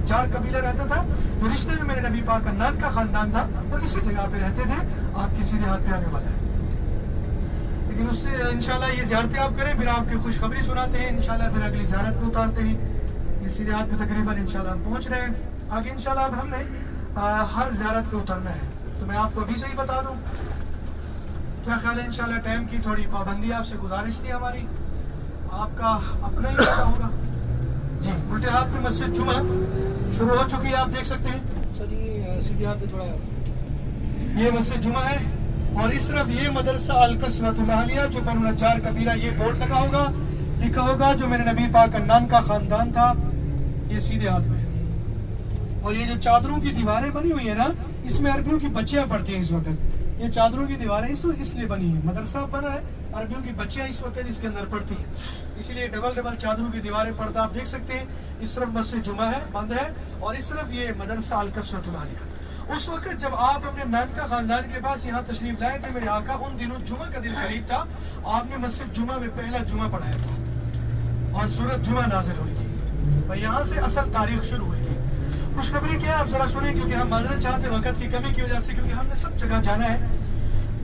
नज्जार कबीला रहता था, जो रिश्ते में मेरे नबी पाक अदनान का खानदान था, वो इसी जगह पे रहते थे। आपकी सीधे हाथ पे आने वाला है, लेकिन उससे इंशाल्लाह ये ज़ियारतें आप करें, फिर आपकी खुशखबरी सुनाते हैं इंशाल्लाह, फिर अगली ज़ियारत पे उतारते हैं। ये सीधे हाथ पे तकरीबन इंशाल्लाह हम पहुँच रहे हैं। आगे इंशाल्लाह अब हमने हर ज़ियारत पे उतरना है, तो मैं आपको अभी से ही बता दूँ। क्या ख्याल है? इंशाल्लाह टाइम की थोड़ी पाबंदी आपसे गुजारिश थी हमारी, आपका अपना ही पता होगा जी। उल्टे हाथ पे मस्जिद जुमा शुरू हो चुकी है, आप देख सकते हैं। सर ये सीधे हाथ पे थोड़ा, ये मस्जिद जुमा है, और इस तरफ ये मदरसा अल-कसवतुल आलिया जो बनु नज्जार कबीला, ये बोर्ड लगा होगा, लिखा होगा जो मेरे नबी पाक अदनान का खानदान था, ये सीधे हाथ में। और ये जो चादरों की दीवारें बनी हुई है ना, इसमें अरबियों की बच्चियां पढ़ती हैं इस वक्त। ये चादरों की दीवारें इसलिए बनी है, मदरसा बना है, अरबियों की बच्चियां इस वक्त इसके अंदर पढ़ती हैं, इसीलिए डबल डबल चादरों की दीवारें पढ़ता। आप देख सकते हैं इस तरफ मस्जिद जुमा है, बंद है, और इस तरफ ये मदरसा अल-कसवतुल आलिया। उस वक्त जब आप अपने नान का खानदान के पास यहाँ तशरीफ लाए थे मेरे आका, उन दिनों जुमा का दिन करीब था, आपने मस्जिद जुमा में पहला जुमा पढ़ाया था और सूरत जुमा नाजिल हुई थी, और यहाँ से असल तारीख शुरू हुई थी। खुशखबरी क्या है आप जरा सुने, क्योंकि हम माजरत चाहते वक्त की कमी की वजह से, क्योंकि हमने सब जगह जाना है,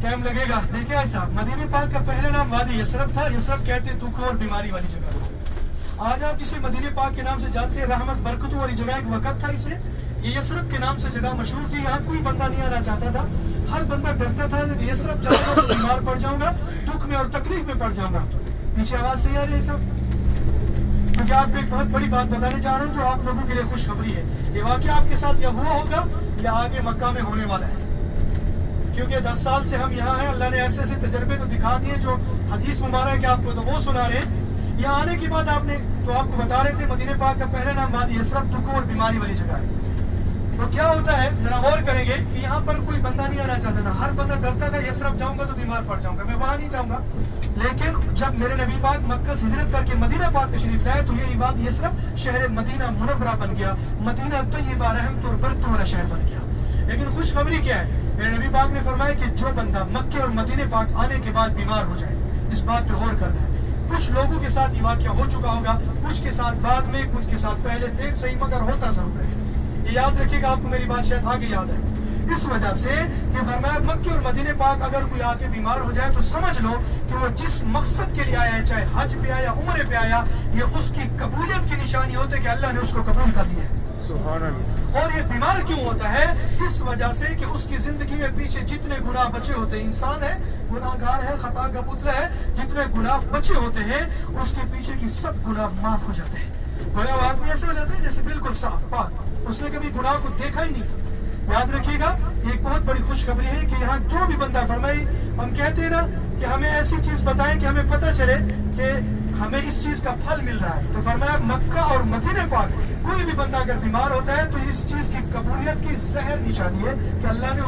टाइम लगेगा। देखिए ऐसा, मदीने पाक का पहला नाम वादी यसरब था। यसरब कहते दुख और बीमारी वाली जगह को। आज आप जिसे मदीने पाक के नाम से जानते हैं, रहमत बरकतों वाली जगह, एक वक्त था इसे, ये यसरब के नाम से जगह मशहूर थी। यहाँ कोई बंदा नहीं आना चाहता था, हर बंदा डरता था कि यसरब जाऊंगा तो बीमार पड़ जाऊंगा, दुख में और तकलीफ में पड़ जाऊंगा। पीछे आवाज सही आ रही है सब? क्योंकि आपको एक बहुत बड़ी बात बताने जा रहा हूँ जो आप लोगों के लिए खुशखबरी है। ये वाकया आपके साथ या हुआ होगा या आगे मक्का में होने वाला है, क्योंकि 10 साल से हम यहाँ हैं। अल्लाह ने ऐसे ऐसे तजर्बे तो दिखा दिए, जो हदीस मुबारक है आपको तो वो सुना रहे हैं। यहाँ आने के बाद आपने तो आपको बता रहे थे मदीने पाक का पहला नाम वादी यसरब दुखों और बीमारी वाली जगह है। तो क्या होता है जरा गौर करेंगे कि यहाँ पर कोई बंदा नहीं आना चाहता था, हर बंदा डरता था यसरब जाऊंगा तो बीमार पड़ जाऊंगा, मैं वहां नहीं जाऊंगा। लेकिन जब मेरे नबी पाक मक्का से हिजरत करके मदीना पाक तशरीफ लाए, तो ये वादी यसरब शहर मदीना मुनव्वरा बन गया, मदीना तय्यबा रहमत और बरकत वाला शहर बन गया। लेकिन खुशखबरी क्या है? मेरे नबी पाक ने फरमाया कि जो बंदा मक्के और मदीने पाक आने के बाद बीमार हो जाए, इस बात पे गौर करना है। कुछ लोगों के साथ ये वाकया हो चुका होगा, कुछ के साथ बाद में, कुछ के साथ पहले, देर सही मगर होता जरूर है। ये याद रखिएगा, आपको मेरी बात शायद आगे याद है। इस वजह से कि फरमाया मक्के और मदीने पाक अगर कोई आके बीमार हो जाए तो समझ लो कि वो जिस मकसद के लिए आया है, चाहे हज पे आया, उम्रे पे आया, ये उसकी कबूलियत की निशानी होती है कि अल्लाह ने उसको कबूल कर लिया है। और ये बीमार क्यों होता है? इस वजह से कि उसकी जिंदगी में पीछे जितने गुनाह बचे होते हैं, इंसान है, गुनाहगार है, खता का पुतला है, जितने गुनाह बचे होते हैं उसके पीछे की सब गुनाह माफ हो जाते हैं। गोया आदमी ऐसे हो जाते हैं जैसे बिल्कुल साफ पाक, उसने कभी गुनाह को देखा ही नहीं था। याद रखिएगा, एक बहुत बड़ी खुशखबरी है कि यहाँ जो भी बंदा फरमाई, हम कहते हैं ना कि हमें ऐसी चीज बताएं कि हमें पता चले कि हमें इस चीज का फल मिल रहा है। तो फरमाया मक्का और मदीने पाक कोई भी बंदा अगर बीमार होता है तो इस चीज की कबूलियत की जहर निशानी है कि अल्लाह ने